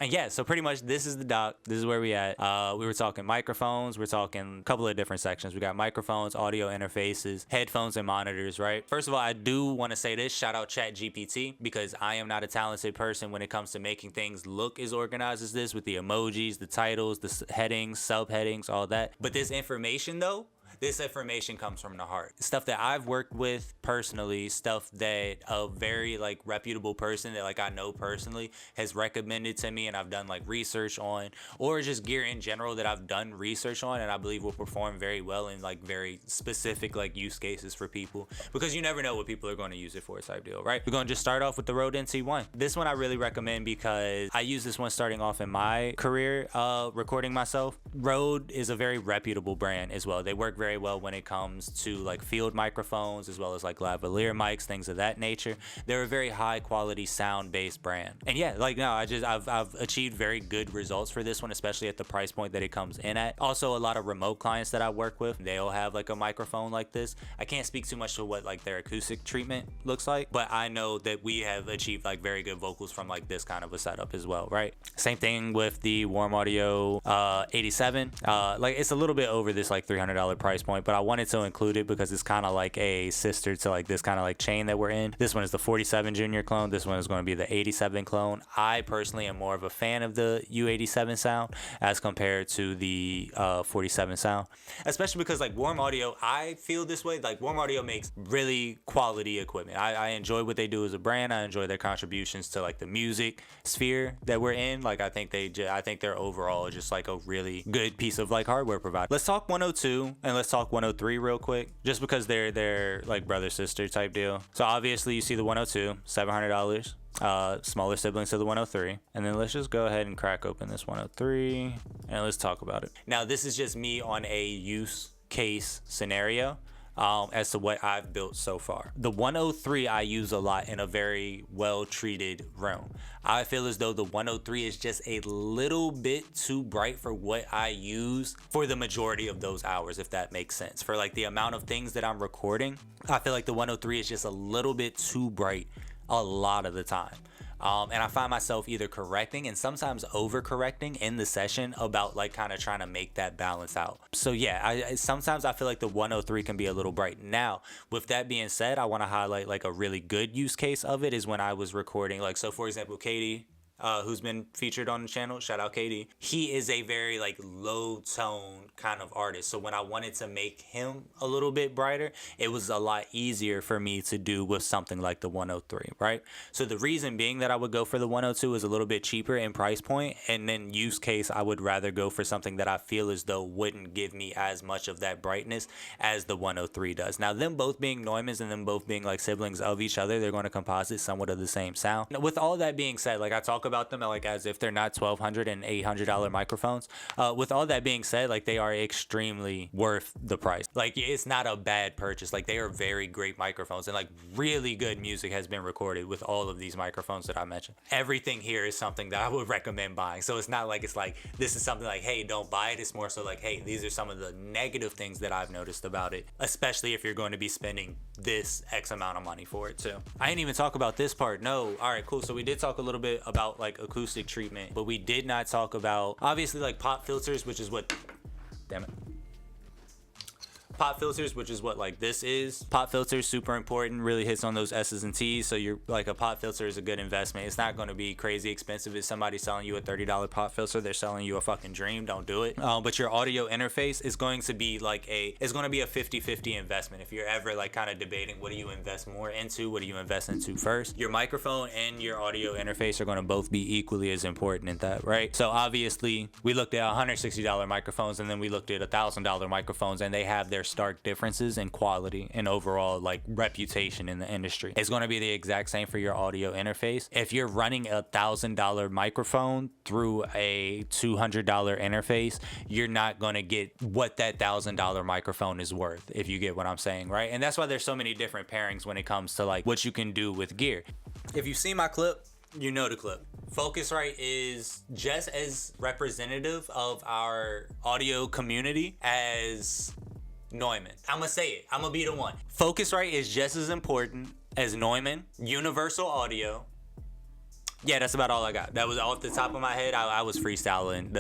And yeah, so pretty much this is the doc. This is where we at. We were talking microphones. We're talking a couple of different sections. We got microphones, audio interfaces, headphones, and monitors, right? First of all, I do want to say this. Shout out ChatGPT, because I am not a talented person when it comes to making things look as organized as this with the emojis, the titles, the headings, subheadings, all that. But this information though, this information comes from the heart. Stuff that I've worked with personally, stuff that a very like reputable person that like I know personally has recommended to me and I've done like research on, or just gear in general that I've done research on and I believe will perform very well in like very specific like use cases for people, because you never know what people are going to use it for type deal, right? We're going to just start off with the Rode NT1. This one I really recommend because I use this one starting off in my career recording myself. Rode is a very reputable brand as well. They work very well when it comes to like field microphones as well as like lavalier mics, things of that nature. They're a very high quality sound based brand. And yeah, like no, I've achieved very good results for this one, especially at the price point that it comes in at. Also, a lot of remote clients that I work with, they'll have like a microphone like this. I can't speak too much to what like their acoustic treatment looks like, but I know that we have achieved like very good vocals from like this kind of a setup as well, right? Same thing with the Warm Audio 87. Like it's a little bit over this like $300 price point, but I wanted to include it because it's kind of like a sister to like this kind of like chain that we're in. This one is the 47 Junior clone. This one is going to be the 87 clone. I personally am more of a fan of the U87 sound as compared to the 47 sound, especially because like Warm Audio, I feel this way. Like Warm Audio makes really quality equipment. I enjoy what they do as a brand. I enjoy their contributions to like the music sphere that we're in. Like I think they're overall just like a really good piece of like hardware provider. Let's talk 102 and let's talk 103 real quick, just because they're like brother sister type deal. So obviously you see the 102, $700, smaller siblings to the 103, and then let's just go ahead and crack open this 103 and let's talk about it. Now this is just me on a use case scenario as to what I've built so far. The 103 I use a lot in a very well treated room. I feel as though the 103 is just a little bit too bright for what I use for the majority of those hours, if that makes sense. For like the amount of things that I'm recording, I feel like the 103 is just a little bit too bright a lot of the time. And I find myself either correcting and sometimes overcorrecting in the session about like kind of trying to make that balance out. So yeah, sometimes I feel like the 103 can be a little bright. Now, with that being said, I want to highlight like a really good use case of it is when I was recording, like, so for example, Katie, who's been featured on the channel, shout out Katie. He is a very like low tone kind of artist. So when I wanted to make him a little bit brighter, it was a lot easier for me to do with something like the 103, right? So the reason being that I would go for the 102 is a little bit cheaper in price point, and then use case, I would rather go for something that I feel as though wouldn't give me as much of that brightness as the 103 does. Now, them both being Neumanns and them both being like siblings of each other, they're going to composite somewhat of the same sound. Now, with all that being said, like I talk about them like as if they're not $1,200 and $800 microphones. With all that being said, like they are extremely worth the price. Like it's not a bad purchase. Like they are very great microphones, and like really good music has been recorded with all of these microphones that I mentioned. Everything here is something that I would recommend buying. So it's not like it's like this is something like, hey, don't buy it. It's more so like, hey, these are some of the negative things that I've noticed about it, especially if you're going to be spending this X amount of money for it too. I didn't even talk about this part. No. All right, cool. So we did talk a little bit about like acoustic treatment, but we did not talk about obviously like pop filters, which is what, damn it, pop filters, which is what like this is. Pop filters, super important, really hits on those S's and T's. So you're like, a pop filter is a good investment. It's not going to be crazy expensive. If somebody's selling you a $30 pop filter, they're selling you a fucking dream. Don't do it. But your audio interface is going to be like it's going to be a 50-50 investment. If you're ever like kind of debating what do you invest more into, what do you invest into first, your microphone and your audio interface are going to both be equally as important in that, right? So obviously we looked at $160 microphones, and then we looked at $1,000 microphones, and they have their stark differences in quality and overall like reputation in the industry. It's going to be the exact same for your audio interface. If you're running a $1,000 microphone through a $200 interface, you're not going to get what that $1,000 microphone is worth, if you get what I'm saying, right? And that's why there's so many different pairings when it comes to like what you can do with gear. If you see my clip, you know the clip. Focusrite is just as representative of our audio community as Neumann. I'm gonna say it. I'm gonna be the one. Focusrite is just as important as Neumann, Universal Audio, Yeah, that's about all I got. That was off the top of my head. I was freestyling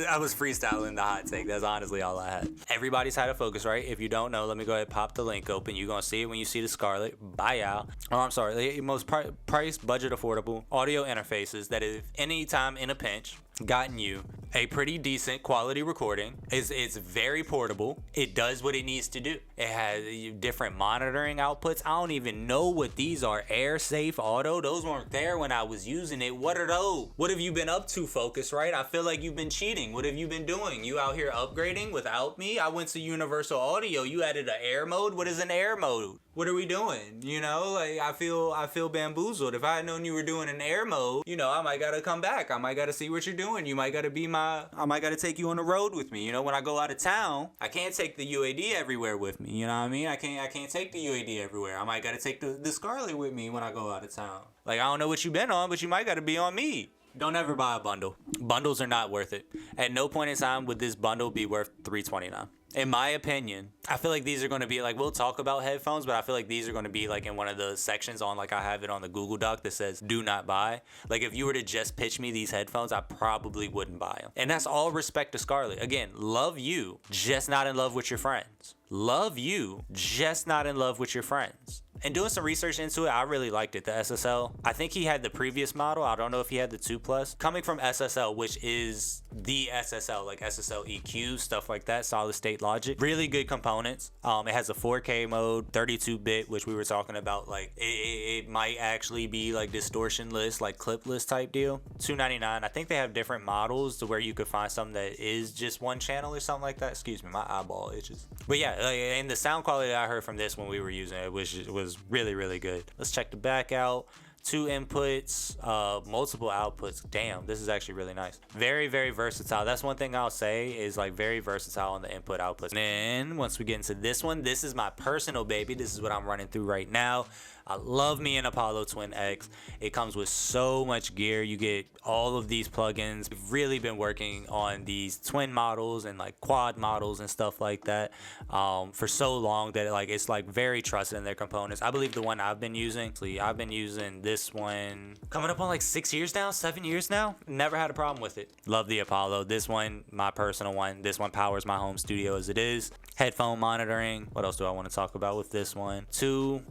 I was freestyling the hot take. That's honestly all I had. Everybody's had a Focusrite. If you don't know, let me go ahead and pop the link open. You're gonna see it when you see the Scarlett. Bye y'all. Oh, I'm sorry. The most price budget affordable audio interfaces that if any time in a pinch gotten you a pretty decent quality recording. It's very portable. It does what it needs to do. It has different monitoring outputs. I don't even know what these are. Air safe auto, those weren't there when I was using it. What are those? What have you been up to, Focusrite? I feel like you've been cheating. What have you been doing? You out here upgrading without me? I went to Universal Audio. You added an air mode. What is an air mode? What are we doing? You know, like I feel bamboozled. If I had known you were doing an air mode, you know, I might gotta come back. I might gotta see what you're doing. You might gotta I might gotta take you on the road with me. You know, when I go out of town, I can't take the UAD everywhere with me. You know what I mean? I can't take the UAD everywhere. I might gotta take the Scarlett with me when I go out of town. Like, I don't know what you've been on, but you might gotta be on me. Don't ever buy a bundle. Bundles are not worth it. At no point in time would this bundle be worth $329. In my opinion, I feel like these are going to be like, we'll talk about headphones, but I feel like these are going to be like in one of the sections on, like I have it on the Google Doc that says do not buy. Like if you were to just pitch me these headphones, I probably wouldn't buy them. And that's all respect to Scarlett. Again, love you, just not in love with your friends. Love you, just not in love with your friends. And doing some research into it, I really liked it. The SSL, I think he had the previous model. I don't know if he had the 2 Plus. Coming from SSL, which is the SSL, like SSL EQ, stuff like that, solid state logic. Really good components. It has a 4K mode, 32-bit, which we were talking about. Like it might actually be like distortionless, like clipless type deal. $299. I think they have different models to where you could find something that is just one channel or something like that. Excuse me, my eyeball itches. But yeah, and the sound quality that I heard from this when we were using it was really, really good. Let's check the back out. 2 inputs, multiple outputs. Damn, this is actually really nice. Very, very versatile. That's one thing I'll say is like very versatile on the input outputs. And then once we get into this one, this is my personal baby. This is what I'm running through right now. I love me an Apollo Twin X. It comes with so much gear. You get all of these plugins. We've really been working on these twin models and like quad models and stuff like that for so long that it's like very trusted in their components. I believe the one I've been using this one coming up on like 6 years now, 7 years now. Never had a problem with it. Love the Apollo. This one, my personal one, this one powers my home studio as it is. Headphone monitoring. What else do I want to talk about with this one? 2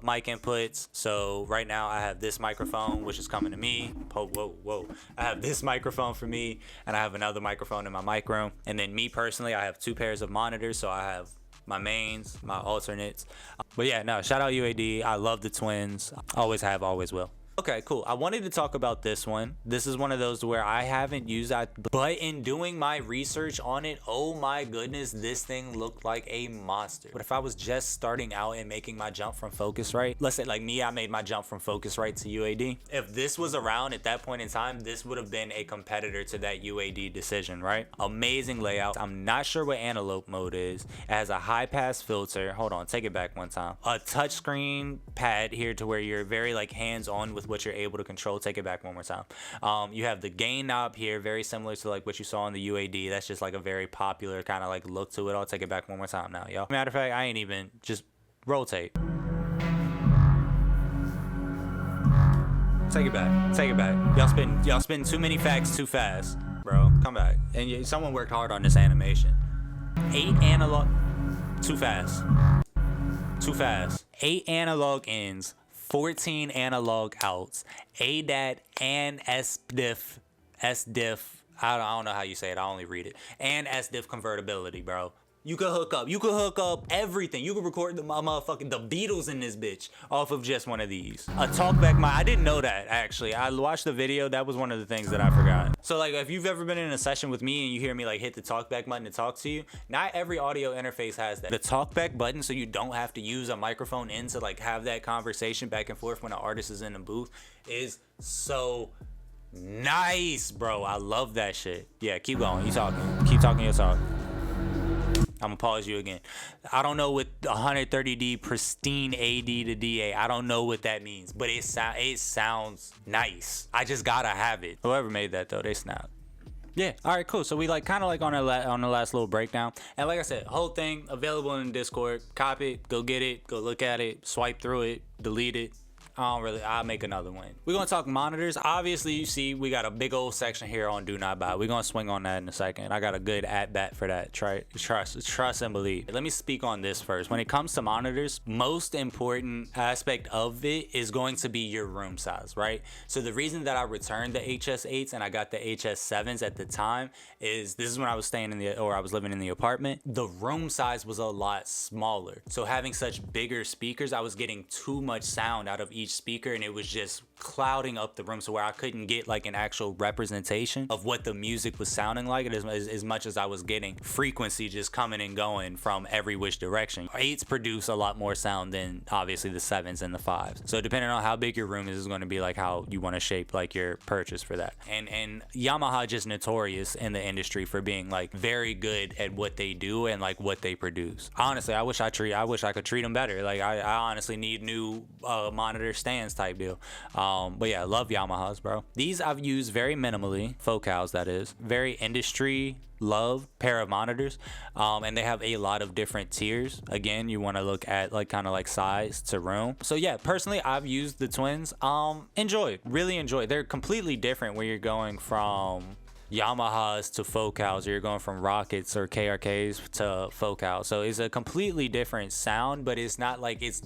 mic inputs. So right now I have this microphone, which is coming to me. Whoa. I have this microphone for me, and I have another microphone in my mic room. And then me personally, I have 2 pairs of monitors. So I have my mains, my alternates. But yeah, no, shout out UAD. I love the twins. Always have, always will. Okay, cool. I wanted to talk about this one. This is one of those where I haven't used that, but in doing my research on it, oh my goodness, this thing looked like a monster. But if I was just starting out and making my jump from Focusrite, let's say like me, I made my jump from Focusrite to UAD. If this was around at that point in time, this would have been a competitor to that UAD decision, right? Amazing layout. I'm not sure what antelope mode is. It has a high pass filter. Hold on, take it back one time. A touchscreen pad here to where you're very like hands-on with what you're able to control. Take it back one more time. You have the gain knob here, very similar to like what you saw in the UAD. That's just like a very popular kind of like look to it. I'll take it back one more time now, y'all. Matter of fact, I ain't even just rotate. Take it back. Y'all spin too many facts too fast, bro. Come back. And someone worked hard on this animation. 8 analog. Too fast. 8 analog ins. 14 analog outs, ADAT and SDIF, I don't know how you say it, I only read it, and SDIF convertibility, bro. You could hook up everything. You could record the Beatles in this bitch off of just one of these. A talkback mic, I didn't know that actually. I watched the video, that was one of the things that I forgot. So like if you've ever been in a session with me and you hear me like hit the talkback button to talk to you, not every audio interface has that. The talkback button, so you don't have to use a microphone in to like have that conversation back and forth when an artist is in the booth, is so nice, bro. I love that shit. Yeah, keep going. Keep talking your talk. I'm gonna pause you again. I don't know what 130D pristine AD to DA. I don't know what that means, but it sounds nice. I just gotta have it. Whoever made that though, they snapped. Yeah. All right. Cool. So we like kind of like on the last little breakdown, and like I said, whole thing available in Discord. Copy it. Go get it. Go look at it. Swipe through it. Delete it. I don't really. I'll make another one. We're gonna talk monitors. Obviously, you see we got a big old section here on do not buy. We're gonna swing on that in a second. I got a good at bat for that. Trust and believe. Let me speak on this first. When it comes to monitors, most important aspect of it is going to be your room size, right? So the reason that I returned the HS8s and I got the HS7s at the time is this is when I was staying I was living in the apartment. The room size was a lot smaller. So having such bigger speakers, I was getting too much sound out of each speaker and it was just clouding up the room, so where I couldn't get like an actual representation of what the music was sounding like as much as I was getting frequency just coming and going from every which direction. 8s produce a lot more sound than obviously the 7s and the 5s. So depending on how big your room is going to be like how you want to shape like your purchase for that. And Yamaha just notorious in the industry for being like very good at what they do and like what they produce. Honestly, I wish I could treat them better. Like I honestly need new monitor stands type deal. But yeah, I love Yamahas, bro. These I've used very minimally, Focals that is. Very industry love pair of monitors, and they have a lot of different tiers. Again, you want to look at like kind of like size to room. So yeah, personally I've used the twins. Really enjoy. They're completely different when you're going from Yamahas to Focals, or you're going from Rockets or KRKs to Focals. So it's a completely different sound, but it's not like it's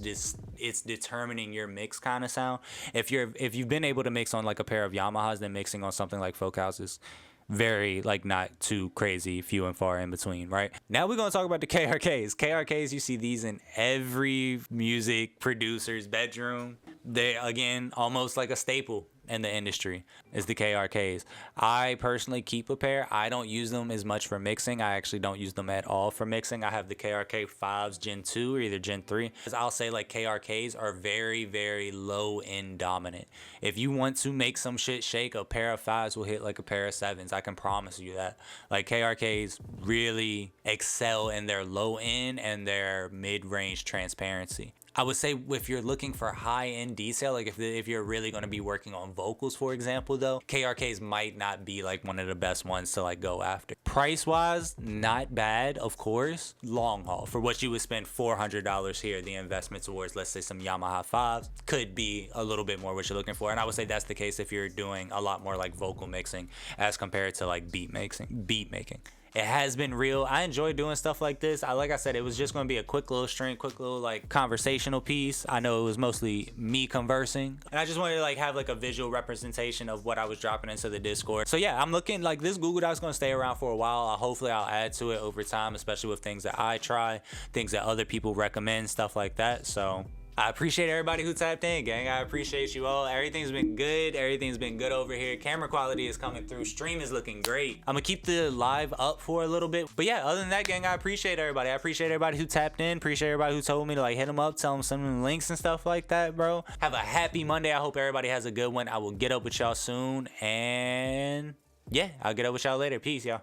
determining your mix kind of sound. If you've been able to mix on like a pair of Yamahas, then mixing on something like Focals is very like not too crazy, few and far in between, right? Now we're gonna talk about the KRKs. You see these in every music producer's bedroom. They again almost like a staple in the industry is the KRKs. I personally keep a pair. I don't use them as much for mixing. I actually don't use them at all for mixing. I have the KRK 5s Gen 2 or either Gen 3. I'll say like KRKs are very, very low end dominant. If you want to make some shit shake, a pair of 5s will hit like a pair of 7s. I can promise you that. Like KRKs really excel in their low end and their mid-range transparency. I would say if you're looking for high-end detail, like if you're really going to be working on vocals, for example, though, KRKs might not be like one of the best ones to like go after. Price-wise, not bad, of course. Long haul. For what you would spend $400 here, the investment towards, let's say, some Yamaha 5s could be a little bit more what you're looking for. And I would say that's the case if you're doing a lot more like vocal mixing as compared to like beat making. It has been real. I enjoy doing stuff like this. Like I said, it was just going to be a quick little stream, quick little like conversational piece. I know it was mostly me conversing, and I just wanted to like have like a visual representation of what I was dropping into the Discord. So yeah, I'm looking like this Google Doc's going to stay around for a while. Hopefully I'll add to it over time, especially with things that I try, things that other people recommend, stuff like that. So I appreciate everybody who tapped in, gang. I appreciate you all. Everything's been good. Everything's been good over here. Camera quality is coming through. Stream is looking great. I'm gonna keep the live up for a little bit. But yeah, other than that, gang, I appreciate everybody. I appreciate everybody who tapped in. Appreciate everybody who told me to like hit them up, tell them some links and stuff like that, bro. Have a happy Monday. I hope everybody has a good one. I will get up with y'all soon. And yeah, I'll get up with y'all later. Peace, y'all.